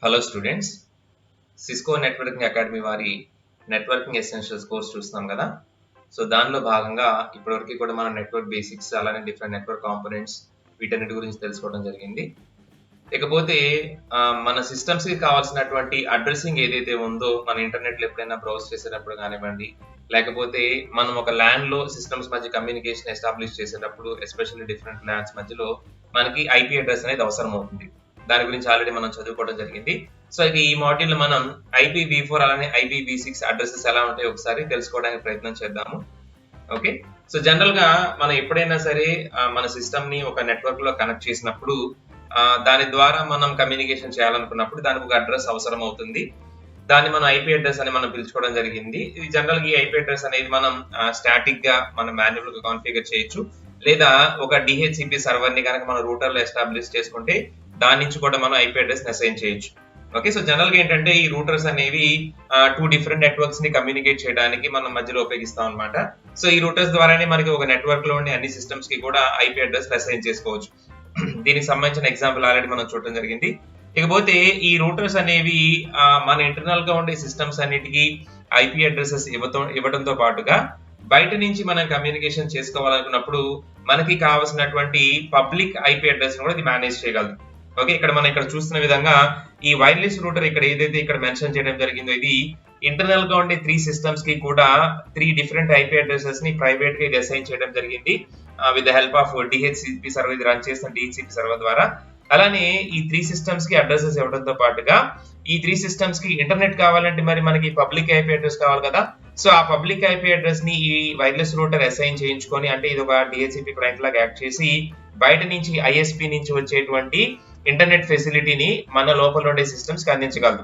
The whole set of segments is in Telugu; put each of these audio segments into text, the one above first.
Hello students, Cisco networking academy వారి నెట్వర్కింగ్ ఎసెన్షియల్స్ కోర్స్ చూస్తున్నాం కదా. సో దానిలో భాగంగా ఇప్పటివరకు కూడా మనం నెట్వర్క్ బేసిక్స్ అలానే డిఫరెంట్ నెట్వర్క్ కాంపోనెంట్స్ వీటన్నిటి గురించి తెలుసుకోవడం జరిగింది. ఇకపోతే మన సిస్టమ్స్కి కావాల్సినటువంటి అడ్రసింగ్ ఏదైతే ఉందో మన ఇంటర్నెట్లో ఎప్పుడైనా బ్రౌజ్ చేసేటప్పుడు కానివ్వండి, లేకపోతే మనం ఒక ల్యాన్లో సిస్టమ్స్ మధ్య కమ్యూనికేషన్ ఎస్టాబ్లిష్ చేసేటప్పుడు ఎస్పెషల్లీ డిఫరెంట్ ల్యాన్స్ మధ్యలో మనకి ఐపీ అడ్రస్ అనేది అవసరం అవుతుంది. దాని గురించి ఆల్రెడీ మనం చదువుకోవడం జరిగింది. సో ఈ మాడ్యూల్ మనం IPv4 అలానే IPv6 అడ్రసెస్ ఎలా ఉంటాయో ఒకసారి తెలుసుకోవడానికి ప్రయత్నం చేద్దాము. ఓకే, సో జనరల్ గా మనం ఎప్పుడైనా సరే మన సిస్టమ్ ని ఒక నెట్వర్క్ లో కనెక్ట్ చేసినప్పుడు దాని ద్వారా మనం కమ్యూనికేషన్ చేయాలనుకున్నప్పుడు దానికి ఒక అడ్రస్ అవసరం అవుతుంది. దాన్ని మనం ఐపీ అడ్రస్ అని మనం పిలుచుకోవడం జరిగింది. ఇది జనరల్ గా ఈ ఐపీ అడ్రస్ అనేది మనం స్టాటిక్ గా మనం మాన్యువల్ గా కాన్ఫిగర్ చేయొచ్చు, లేదా ఒక DHCP సర్వర్ ని కనుక మనం రూటర్ లో ఎస్టాబ్లిష్ చేసుకుంటే దాని నుంచి కూడా మనం ఐపీ అడ్రస్ అసైన్ చేయొచ్చు. ఓకే, సో జనరల్ గా ఏంటంటే ఈ రూటర్స్ అనేవి 2 డిఫరెంట్ నెట్వర్క్స్ ని కమ్యూనికేట్ చేయడానికి మనం మధ్యలో ఉపయోగిస్తాం అనమాట. సో ఈ రూటర్స్ ద్వారానే మనకి ఒక నెట్వర్క్ లో ఉండే అన్ని సిస్టమ్స్ కి కూడా ఐపీ అడ్రస్ అసైన్ చేసుకోవచ్చు. దీనికి సంబంధించిన ఎగ్జాంపుల్ ఆల్రెడీ మనం చూడడం జరిగింది. ఇకపోతే ఈ రూటర్స్ అనేవి మన ఇంటర్నల్ గా ఉండే సిస్టమ్స్ అన్నిటికీ ఐపీ అడ్రసెస్ ఇవ్వడంతో పాటుగా బయట నుంచి మనం కమ్యూనికేషన్ చేసుకోవాలనుకున్నప్పుడు మనకి కావాల్సినటువంటి పబ్లిక్ ఐపీ అడ్రస్ కూడా ఇది మేనేజ్ చేయగలదు. ఓకే, ఇక్కడ మనం ఇక్కడ చూస్తున్న విధంగా ఈ వైర్లెస్ రూటర్ ఇక్కడ ఏదైతే ఇక్కడ మెన్షన్ చేయడం జరిగిందో ఇది ఇంటర్నల్ గా ఉండే 3 సిస్టమ్స్ కి కూడా 3 డిఫరెంట్ ఐపీ అడ్రసెస్ ని ప్రైవేట్ గా అసైన్ చేయడం జరిగింది with the help of DHCP server. ఇది రన్ చేసిన DHCP సర్వర్ ద్వారా. అలానే ఈ 3 సిస్టమ్స్ కి అడ్రసెస్ ఇవ్వడంతో పాటుగా ఈ 3 సిస్టమ్స్ కి ఇంటర్నెట్ కావాలంటే మరి మనకి పబ్లిక్ ఐపీ అడ్రస్ కావాలి కదా. సో ఆ పబ్లిక్ ఐపీ అడ్రస్ ని ఈ వైర్లెస్ రూటర్ అసైన్ చేయించుకొని, అంటే ఇది ఒక DHCP క్లయింట్ లాగా యాక్ట్ చేసి బయట నుంచి ISP నుంచి వచ్చేటువంటి ఇంటర్నెట్ ఫెసిలిటీని మన లోపల ఉండే సిస్టమ్స్ కి అందించగలదు.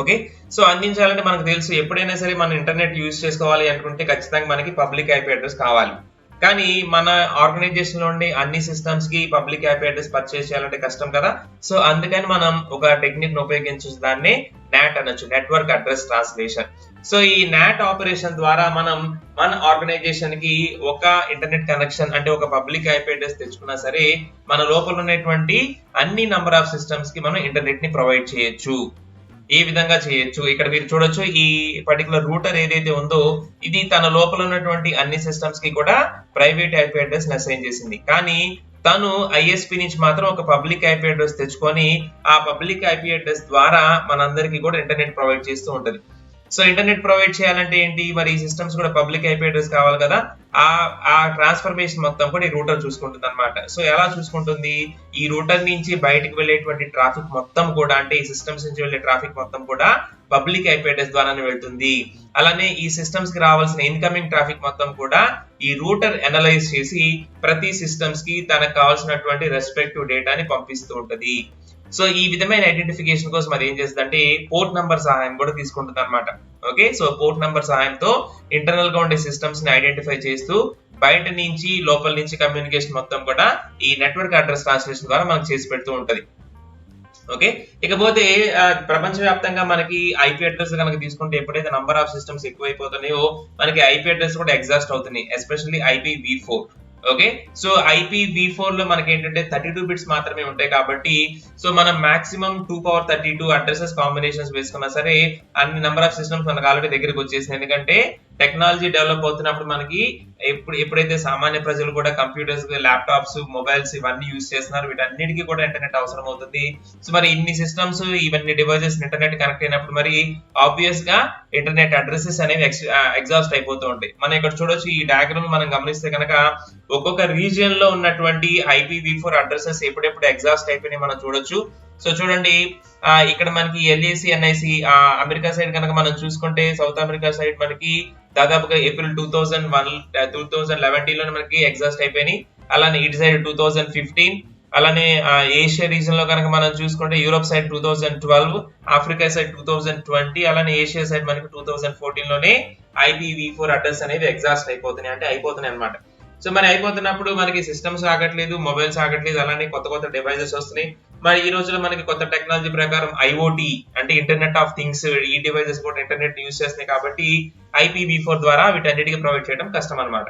ఓకే, సో అందించాలంటే మనకు తెలుసు ఎప్పుడైనా సరే మనం ఇంటర్నెట్ యూజ్ చేసుకోవాలి అనుకుంటే ఖచ్చితంగా మనకి పబ్లిక్ ఐపీ అడ్రస్ కావాలి. కానీ మన ఆర్గనైజేషన్ లో ఉండే అన్ని సిస్టమ్స్ కి పబ్లిక్ ఐపీ అడ్రస్ పర్చేస్ చేయాలంటే కష్టం కదా. సో అందుకని మనం ఒక టెక్నిక్ ని ఉపయోగించే దాన్ని NAT అనొచ్చు, నెట్వర్క్ అడ్రస్ ట్రాన్స్లేషన్. సో ఈ NAT ఆపరేషన్ ద్వారా మనం మన ఆర్గనైజేషన్ కి ఒక ఇంటర్నెట్ కనెక్షన్ అంటే ఒక పబ్లిక్ ఐపీ అడ్రస్ తెచ్చుకున్నా సరే మన లోపల ఉన్నటువంటి అన్ని నంబర్ ఆఫ్ సిస్టమ్స్ కి మనం ఇంటర్నెట్ ని ప్రొవైడ్ చేయొచ్చు. ఏ విధంగా చేయొచ్చు, ఇక్కడ మీరు చూడొచ్చు ఈ పర్టికులర్ రూటర్ ఏదైతే ఉందో ఇది తన లోపల ఉన్నటువంటి అన్ని సిస్టమ్స్ కి కూడా ప్రైవేట్ ఐపీ అడ్రస్ అసైన్ చేసింది. కానీ తను ISP నుంచి మాత్రం ఒక పబ్లిక్ ఐపీ అడ్రస్ తెచ్చుకొని ఆ పబ్లిక్ ఐపీ అడ్రస్ ద్వారా మనందరికీ కూడా ఇంటర్నెట్ ప్రొవైడ్ చేస్తూ ఉంటది. సో ఇంటర్నెట్ ప్రొవైడ్ చేయాలంటే ఏంటి, మరి ఈ సిస్టమ్స్ కూడా పబ్లిక్ ఐపీ అడ్రస్ కావాలి కదా. ఆ ట్రాన్స్ఫర్మేషన్ మొత్తం కూడా ఈ రూటర్ చూసుకుంటుంది అనమాట. సో ఎలా చూసుకుంటుంది, ఈ రూటర్ నుంచి బయటకు వెళ్ళేటువంటి ట్రాఫిక్ మొత్తం కూడా, అంటే ఈ సిస్టమ్స్ నుంచి వెళ్ళే ట్రాఫిక్ మొత్తం కూడా పబ్లిక్ ఐపీ అడ్రస్ ద్వారానే వెళ్తుంది. అలానే ఈ సిస్టమ్స్ కి రావాల్సిన ఇన్కమింగ్ ట్రాఫిక్ మొత్తం కూడా ఈ రూటర్ అనలైజ్ చేసి ప్రతి సిస్టమ్స్ కి తనకు కావాల్సినటువంటి రెస్పెక్టివ్ డేటాని పంపిస్తూ ఉంటది. సో ఈ విధమైన ఐడెంటిఫికేషన్ కోసం అది ఏం చేస్తుంది అంటే పోర్ట్ నంబర్ సహాయం కూడా తీసుకుంటుంది అనమాట. ఓకే, సో పోర్ట్ నంబర్ సహాయంతో ఇంటర్నల్ గా ఉండే సిస్టమ్స్ ని ఐడెంటిఫై చేస్తూ బయట నుంచి లోపల నుంచి కమ్యూనికేషన్ మొత్తం కూడా ఈ నెట్వర్క్ అడ్రస్ ట్రాన్స్లేషన్ ద్వారా మనకు చేసి పెడుతూ ఉంటది. ఓకే, ఇకపోతే ప్రపంచవ్యాప్తంగా మనకి ఐపీ అడ్రస్ కనుక తీసుకుంటే ఎప్పుడైతే నంబర్ ఆఫ్ సిస్టమ్స్ ఎక్కువైపోతున్నాయో మనకి ఐపీ అడ్రస్ కూడా ఎగ్జాస్ట్ అవుతున్నాయి, especially IPv4. Okay, so IPv4 లో మనకి ఏంటంటే 32 బిట్స్ మాత్రమే ఉంటాయి కాబట్టి సో మనం మాక్సిమం 2^32 అడ్రసెస్ కాంబినేషన్స్ వేసుకున్నా సరే అన్ని నెంబర్ ఆఫ్ సిస్టమ్స్ మనకు ఆల్రెడీ దగ్గరికి వచ్చేసింది. ఎందుకంటే టెక్నాలజీ డెవలప్ అవుతున్నప్పుడు మనకి ఎప్పుడైతే సామాన్య ప్రజలు కూడా కంప్యూటర్స్, ల్యాప్టాప్స్, మొబైల్స్ ఇవన్నీ యూజ్ చేస్తున్నారు, వీటన్నిటికీ కూడా ఇంటర్నెట్ అవసరం అవుతుంది. సో మరి ఇన్ని సిస్టమ్స్ ఇవన్నీ డివైజెస్ ఇంటర్నెట్ కనెక్ట్ అయినప్పుడు మరి ఆబ్వియస్ గా ఇంటర్నెట్ అడ్రసెస్ అనేవి ఎగ్జాస్ట్ అయిపోతూ ఉంటాయి. మనం ఇక్కడ చూడొచ్చు ఈ డయాగ్రామ్ మనం గమనిస్తే కనుక ఒక్కొక్క రీజియన్ లో ఉన్నటువంటి IPv4 అడ్రసెస్ ఎప్పుడెప్పుడు ఎగ్జాస్ట్ అయిపోయినాయి మనం చూడొచ్చు. సో చూడండి ఇక్కడ మనకి LAC NIC అమెరికా సైడ్ కనుక మనం చూసుకుంటే సౌత్ అమెరికా సైడ్ మనకి దాదాపుగా ఏప్రిల్ 2011 లో మనకి ఎగ్జాస్ట్ అయిపోయినాయి. అలానే ఇటు సైడ్ 2015, అలానే ఏషియా రీజన్ లో కనుక మనం చూసుకుంటే యూరోప్ సైడ్ 2012, ఆఫ్రికా సైడ్ 2020, అలానే ఏషియా సైడ్ మనకి 2014 లోనే IPv4 అడ్రస్ అనేవి ఎగ్జాస్ట్ అయిపోతున్నాయి, అంటే అయిపోతున్నాయి అనమాట. సో మరి అయిపోతున్నప్పుడు మనకి సిస్టమ్స్ ఆగట్లేదు, మొబైల్స్ ఆగట్లేదు, అలానే కొత్త కొత్త డివైజెస్ వస్తున్నాయి. మరి ఈ రోజులో మనకి కొత్త టెక్నాలజీ ప్రకారం IoT అంటే ఇంటర్నెట్ ఆఫ్ థింగ్స్, ఈ డివైజెస్ కూడా ఇంటర్నెట్ యూజ్ చేస్తున్నాయి కాబట్టి IPv4 ద్వారా వీటన్నిటికీ ప్రొవైడ్ చేయడం కష్టం అనమాట.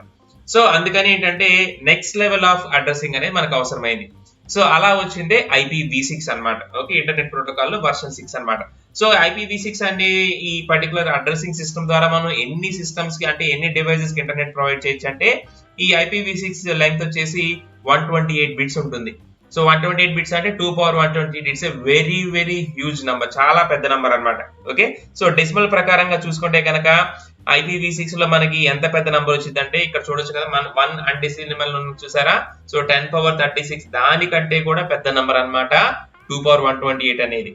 సో అందుకని ఏంటంటే నెక్స్ట్ లెవెల్ ఆఫ్ అడ్రసింగ్ అనేది మనకు అవసరమైంది. సో అలా వచ్చిందే IPv6 అన్నమాట. ఓకే, ఇంటర్నెట్ ప్రోటోకాల్ లో వర్షన్ 6 అన్నమాట. సో IPv6 అనే ఈ పర్టికులర్ అడ్రసింగ్ సిస్టమ్ ద్వారా మనం ఎన్ని సిస్టమ్స్ కి అంటే ఎన్ని డివైసెస్ కి ఇంటర్నెట్ ప్రొవైడ్ చేయొచ్చు అంటే ఈ IPv6 లెంగ్త్ వచ్చేసి 128 బిట్స్ ఉంటుంది. సో 128 బిట్స్ అంటే 2 power 128 it's a very very huge number, చాలా పెద్ద నంబర్ అన్నమాట. ఓకే, సో డెసిమల్ ప్రకారంగా చూసుకుంటే కనుక IPv6 లో మనకి ఎంత పెద్ద నంబర్ వచ్చింది అంటే ఇక్కడ చూడొచ్చు కదా, మన 1 అంటే డెసిమల్ చూసారా, సో 10 పవర్ 36 దానికంటే కూడా పెద్ద నంబర్ అన్నమాట 2 పవర్ 128 అనేది.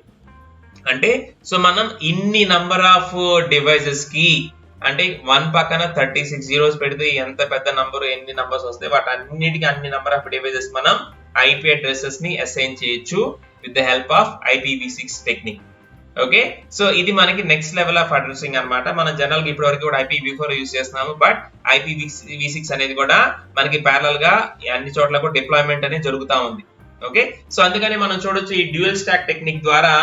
అంటే సో మనం ఇన్ని నంబర్ ఆఫ్ డివైసెస్ కి అంటే 1 పక్కన 36 జీరోస్ పెడితే ఎంత పెద్ద నంబర్, ఎన్ని నంబర్స్ వస్తాయి వాటన్నిటికీ అన్ని నంబర్ ఆఫ్ డివైసెస్ మనం IP అడ్రసెస్ ని అసైన్ చేయొచ్చు with the help of IPv6 technique. Okay, so ఇది మనకి నెక్స్ట్ లెవెల్ ఆఫ్ అడ్రసింగ్ అన్నమాట. మనం జనరల్ గా ఇప్పటి వరకు కూడా IPv4 యూస్ చేస్తున్నాము, బట్ IPv6 అనేది కూడా మనకి ప్యారలల్ గా అన్ని చోట్ల కూడా డిప్లాయ్మెంట్ అనేది జరుగుతూ ఉంది. ఓకే, సో అందుకని మనం చూడొచ్చు ఈ డ్యూయల్ స్టాక్ టెక్నిక్ ద్వారా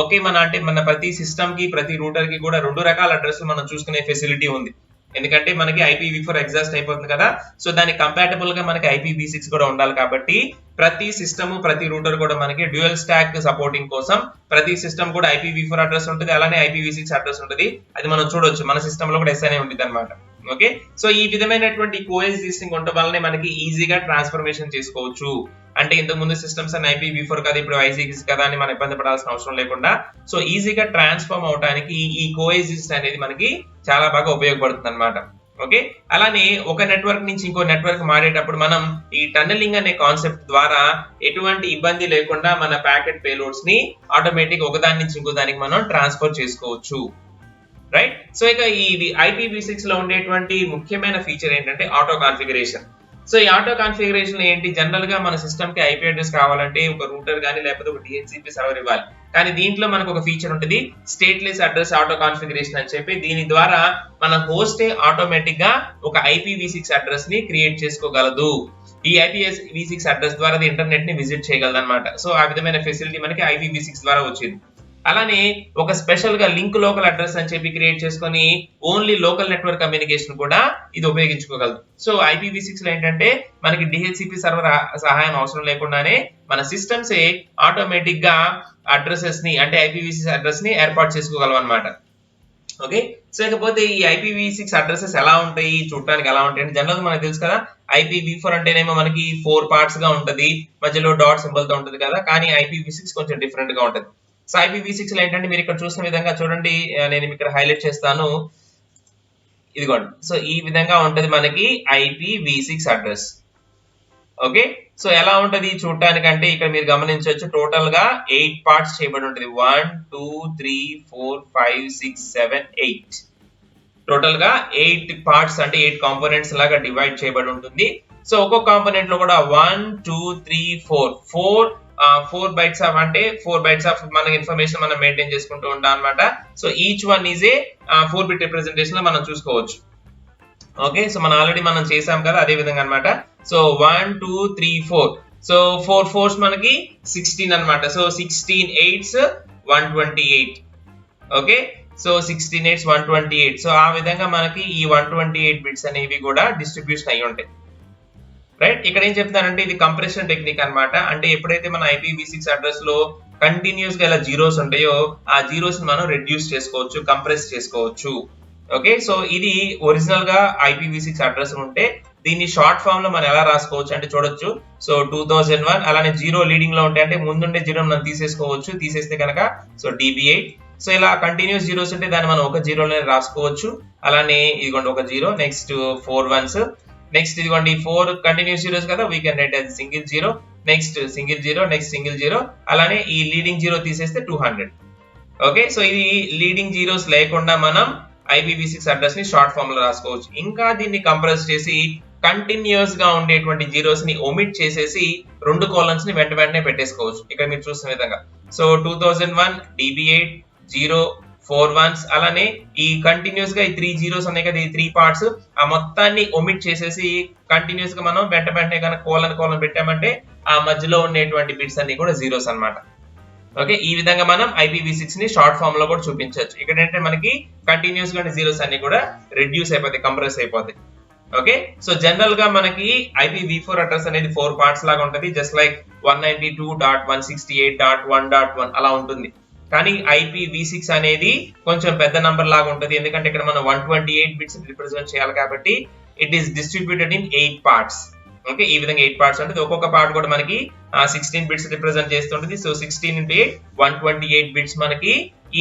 ఓకే మన ప్రతి సిస్టమ్ కి ప్రతి రూటర్ కి కూడా 2 రకాల అడ్రస్ మనం చూసుకునే ఫెసిలిటీ ఉంది. ఎందుకంటే మనకి IPv4 ఎగ్జాస్ట్ అయిపోతుంది కదా, సో దానికి కంపాటబుల్ గా మనకి IPv6 కూడా ఉండాలి. కాబట్టి ప్రతి సిస్టమ్ ప్రతి రూటర్ కూడా మనకి డ్యూయల్ స్టాక్ సపోర్టింగ్ కోసం ప్రతి సిస్టమ్ కూడా IPv4 అడ్రస్ ఉంటుంది, అలానే IPv6 అడ్రస్ ఉంటుంది. అది మనం చూడొచ్చు మన సిస్టమ్ లో కూడా ఎస్ఐనే ఉంటుంది అన్నమాట. ఓకే, సో ఈ విధమైనటువంటి కోఎగ్జిస్టింగ్ ఉండడం వల్లనే మనకి ఈజీగా ట్రాన్స్ఫర్మేషన్ చేసుకోవచ్చు. అంటే ఇంతకు ముందు సిస్టమ్స్ అన్ని IPv4 కదా, ఇప్పుడు IPv6 కదా అని మనం ఇబ్బంది పడాల్సిన అవసరం లేకుండా సో ఈజీగా ట్రాన్స్ఫార్మ్ అవడానికి ఈ కోఎగ్జిస్ట్ అనేది మనకి చాలా బాగా ఉపయోగపడుతుంది అన్నమాట. ఓకే, అలానే ఒక నెట్వర్క్ నుంచి ఇంకో నెట్వర్క్ మారేటప్పుడు మనం ఈ టన్నెలింగ్ అనే కాన్సెప్ట్ ద్వారా ఎటువంటి ఇబ్బంది లేకుండా మన ప్యాకెట్ పేలోడ్స్ ని ఆటోమేటిక్ ఒకదాని నుంచి ఇంకో దానికి మనం ట్రాన్స్ఫర్ చేసుకోవచ్చు. రైట్, సో ఇక ఈ IPv6 లో ఉండేటువంటి ముఖ్యమైన ఫీచర్ ఏంటంటే ఆటో కాన్ఫిగరేషన్. సో ఈ ఆటో కాన్ఫిగరేషన్ ఏంటి, జనరల్ గా మన సిస్టమ్ కి IP అడ్రస్ కావాలంటే ఒక రూటర్ గానీ లేకపోతే ఒక DHCP సర్వర్ ఇవ్వాలి. కానీ దీంట్లో మనకు ఒక ఫీచర్ ఉంటుంది స్టేట్లెస్ అడ్రస్ ఆటో కాన్ఫిగరేషన్ అని చెప్పి, దీని ద్వారా మన హోస్టే ఆటోమేటిక్ గా ఒక IPv6 అడ్రస్ ని క్రియేట్ చేసుకోగలదు. ఈ IPv6 అడ్రస్ ద్వారా ఇంటర్నెట్ ని విజిట్ చేయగలదు అనమాట. సో ఆ విధమైన ఫెసిలిటీ మనకి IPv6 ద్వారా వచ్చింది. అలానే ఒక స్పెషల్ గా లింక్ లోకల్ అడ్రస్ అని చెప్పి క్రియేట్ చేసుకొని ఓన్లీ లోకల్ నెట్వర్క్ కమ్యూనికేషన్ కూడా ఇది ఉపయోగించుకోగలదు. సో IPv6 లో ఏంటంటే మనకి DHCP సర్వర్ సహాయం అవసరం లేకుండానే మన సిస్టమ్స్ ఆటోమేటిక్ గా అడ్రసెస్ ని అంటే IPv6 అడ్రస్ ని ఏర్పాటు చేసుకోగలవు అనమాట. ఓకే, సో ఇకపోతే ఈ IPv6 అడ్రసెస్ ఎలా ఉంటాయి, చూడటానికి ఎలా ఉంటాయి అంటే జనరల్ మనకు తెలుసు కదా, IPv4 అంటేనేమో మనకి 4 పార్ట్స్ గా ఉంటది, మధ్యలో డాట్ సింబల్ తో ఉంటది కదా, కానీ IPv6 కొంచెం డిఫరెంట్ గా ఉంటది. సో IPv6 లో ఏంటంటే మీరు ఇక్కడ చూసిన విధంగా చూడండి, నేను ఇక్కడ హైలైట్ చేస్తాను, ఇదిగోండి. సో ఈ విధంగా ఉంటది మనకి IPv6 అడ్రస్. ఓకే, సో ఎలా ఉంటది చూడటానికంటే ఇక్కడ మీరు గమనించవచ్చు టోటల్ గా 8 పార్ట్స్ చేయబడి ఉంటుంది. 1 2 3 4 5 6 7 8 టోటల్ గా 8 పార్ట్స్ అంటే 8 కాంపోనెంట్స్ లాగా డివైడ్ చేయబడి ఉంటుంది. సో ఒక్కొక్క కాంపోనెంట్ లో కూడా 1 2 3 4 బైట్స్ ఆఫ్ అంటే 4 బైట్స్ ఆఫ్ మన ఇన్ఫర్మేషన్ మనం మెయింటైన్ చేసుకుంటూ ఉంటాం అన్నమాట. So each one is a 4 bit representation లో మనం చూసుకోవచ్చు. ఓకే, సో మనం ఆల్రెడీ మనం చేసాం కదా అదే విధంగా అన్నమాట. సో 1 2 3 4 సో 4 4s మనకి 16 అన్నమాట. So 16 8s 128. Okay, so 16 8s 128. So ఆ విధంగా మనకి ఈ 128 బిట్స్ అనేవి కూడా డిస్ట్రిబ్యూషన్ అయ్యి ఉంటాయి. రైట్, ఇక్కడ ఏం చెప్తానంటే ఇది కంప్రెషన్ టెక్నిక్ అన్నమాట. అంటే ఎప్పుడైతే మన IPv6 అడ్రస్ లో కంటిన్యూస్ గా ఇలా జీరోస్ ఉంటాయో ఆ జీరోస్ మనం రెడ్యూస్ చేసుకోవచ్చు, కంప్రెస్ చేసుకోవచ్చు. ఓకే, సో ఇది ఒరిజినల్ గా IPv6 అడ్రస్ ఉంటే దీన్ని షార్ట్ ఫామ్ లో మనం ఎలా రాసుకోవచ్చు అంటే చూడొచ్చు. సో 2001 అలానే 0 లీడింగ్ లో ఉంటే అంటే ముందుండే 0 మనం తీసేసుకోవచ్చు, తీసేస్తే కనుక సో DB8. సో ఇలా కంటిన్యూస్ జీరోస్ ఉంటే దాన్ని మనం ఒక 0లోనే రాసుకోవచ్చు. అలానే ఇదిగోండి ఒక 0, నెక్స్ట్ 4 1s, నెక్స్ట్ ఇదిగోండి 4 కంటిన్యూస్ జీరోస్ కదా, we can write as single 0, next single 0, next single 0, అలానే ఈ లీడింగ్ 0 తీసేస్తే 200. ఓకే, సో ఇది లీడింగ్ జీరోస్ లేకుండా మనం IPv6 అడ్రస్ ని షార్ట్ ఫామ్ లో రాసుకోవచ్చు. ఇంకా దీన్ని కంప్రెస్ చేసి కంటిన్యూస్ గా ఉండేటువంటి జీరోస్ ని ఒమిట్ చేసేసి 2 కాలమ్స్ ని వెంటనే పెట్టేసుకోవచ్చు. ఇక్కడ మీరు చూసిన విధంగా సో 2001 DB8 0 4 1s అలానే ఈ కంటిన్యూస్ గా ఈ 3 జీరోస్ ఉన్నాయి కదా, ఈ 3 పార్ట్స్ ఆ మొత్తాన్ని ఒమిట్ చేసేసి కంటిన్యూస్ గా మనం వెంటనే కనుక కోలన్ పెట్టామంటే ఆ మధ్యలో ఉండేటువంటి బిట్స్ అన్ని కూడా జీరోస్ అన్నమాట. ఓకే, ఈ విధంగా మనం IPv6 ని షార్ట్ ఫామ్ లో కూడా చూపించవచ్చు. ఇక్కడ ఏంటంటే మనకి కంటిన్యూస్ గా జీరోస్ అన్ని కూడా రెడ్యూస్ అయిపోతాయి, కంప్రెస్ అయిపోతాయి. ఓకే, సో జనరల్ గా మనకి IPv4 అడ్రస్ అనేది 4 పార్ట్స్ లాగా ఉంటది, జస్ట్ లైక్ 192.168.1.1 అలా ఉంటుంది. కానీ IPv6 అనేది కొంచెం పెద్ద నంబర్ లాగా ఉంటది, ఎందుకంటే ఇక్కడ మనం 128 బిట్స్ రిప్రజెంట్ చేయాలి కాబట్టి it is distributed in 8 parts. Okay, ఈ విధంగా 8 పార్ట్స్ ఉంటుంది, ఒక్కొక్క పార్ట్ కూడా మనకి 16 బిట్స్ రిప్రజెంట్ చేస్తుంటుంది. సో 16 into 8 128 బిట్స్ మనకి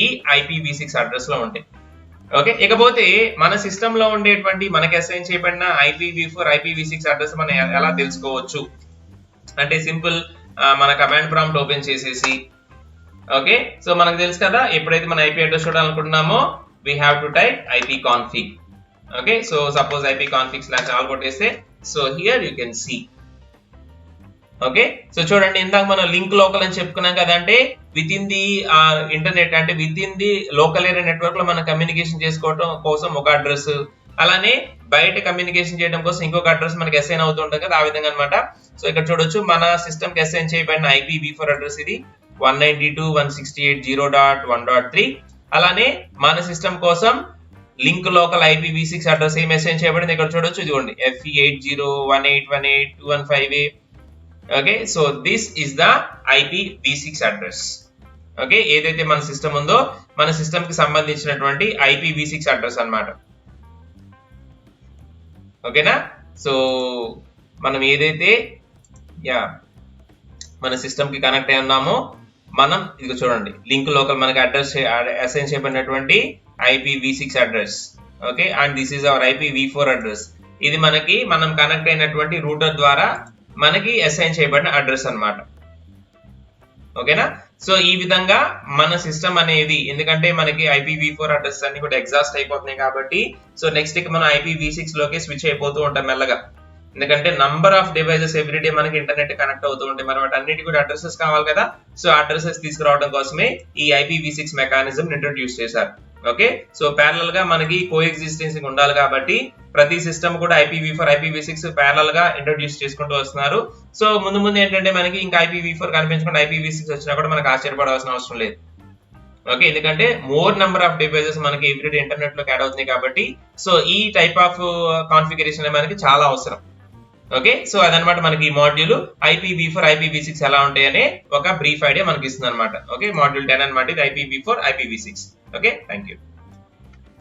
ఈ IPv6 అడ్రస్ లో ఉంటాయి. ఓకే, ఇకపోతే మన సిస్టమ్ లో ఉండేటువంటి మనకి అసైన్ చేయబడిన IPv4 IPv6 అడ్రస్ మనం ఎలా తెలుసుకోవచ్చు అంటే సింపుల్, మన కమాండ్ ప్రాంప్ట్ ఓపెన్ చేసేసి, ఓకే, సో మనకు తెలుసు కదా ఎప్పుడైతే మన IP అడ్రస్ చూడాలనుకుంటున్నామో we have to type ipconfig. Okay, so suppose ipconfig/all కొట్టేస్తే so here you can see. Okay, so చూడండి ఇందాక మనం లింక్ లోకల్ అని చెప్పుకున్నాం కదా, అంటే విత్ ఇన్ ది ఇంటర్నెట్ అంటే within the local area network లో మనం కమ్యూనికేషన్ చేసుకోవడం కోసం ఒక అడ్రస్, అలానే బయట కమ్యూనికేషన్ చేయడం కోసం ఇంకొక అడ్రస్ మనకి అసైన్ అవుతుంటుంది కదా, ఆ విధంగా అనమాట. సో ఇక్కడ చూడొచ్చు మన సిస్టమ్ కి అసైన్ చేయబడిన IPv4 అడ్రస్ ఇది 192.168.0.1.3. అలానే మన సిస్టమ్ కోసం లింక్ లోకల్ IPv6 అడ్రస్ ఏం అసైన్ చేయబడింది ఇక్కడ చూడొచ్చు, ఇదిగోండి FE8018182158. Okay, so this is the IPv6 address. Okay, ఏదైతే మన సిస్టమ్ ఉందో మన సిస్టమ్ కి సంబంధించినటువంటి IPv6 అడ్రస్ అన్నమాట. ఓకేనా, సో మనం ఏదైతే మన సిస్టమ్ కి కనెక్ట్ అయి ఉన్నామో మనం ఇది చూడండి లింక్ లోకల్ మనకి అడ్రస్ అసైన్ చేయబడినటువంటి IPv6 address. Okay, and this is our IPv4 address. ఇది మనకి మనం కనెక్ట్ అయినటువంటి రూటర్ ద్వారా మనకి అసైన్ చేయబడిన అడ్రస్ అన్నమాట. ఓకేనా, సో ఈ విధంగా మన సిస్టమ్ అనేది, ఎందుకంటే మనకి IPv4 అడ్రస్ అన్ని కూడా ఎగ్జాస్ట్ అయిపోతున్నాయి కాబట్టి సో నెక్స్ట్ కి మనం IPv6 లోకి స్విచ్ అయిపోతూ ఉంటాం మెల్లగా, ఎందుకంటే నంబర్ ఆఫ్ డివైసెస్ ఎవ్రీడే మనకి ఇంటర్నెట్ కనెక్ట్ అవుతూ ఉంటాయి, మరి వాటి అన్నిటి కూడా అడ్రసెస్ కావాలి కదా. సో అడ్రసెస్ తీసుకురావడం కోసమే ఈ IPv6 మెకానిజం ఇంట్రొడ్యూస్ చేశారు. ఓకే, సో ప్యారలల్ గా మనకి కో ఎగ్జిస్టెన్స్ ఉండాలి కాబట్టి ప్రతి సిస్టమ్ కూడా IPv4 IPv6 ప్యారలల్ గా ఇంట్రొడ్యూస్ చేసుకుంటూ వస్తున్నారు. సో ముందు ముందు ఏంటంటే మనకి ఇంకా IPv4 కనిపించకుండా IPv6 వచ్చినా కూడా మనకు ఆశ్చర్యపడాల్సిన అవసరం లేదు. ఓకే, ఎందుకంటే మోర్ నెంబర్ ఆఫ్ డివైసెస్ మనకి ఎవ్రీడే ఇంటర్నెట్ లోకి యాడ్ అవుతున్నాయి కాబట్టి సో ఈ టైప్ ఆఫ్ కాన్ఫిగరేషన్ మనకి చాలా అవసరం. ఓకే, సో అదనమాట మనకి ఈ మాడ్యూల్ IPv4 IPv6 ఎలా ఉంటాయనే ఒక బ్రీఫ్ ఐడియా మనకి ఇస్తుంది అనమాట. ఓకే, మాడ్యూల్ 10 అనమాట ఇది, IPv4 IPv6. Okay, thank you.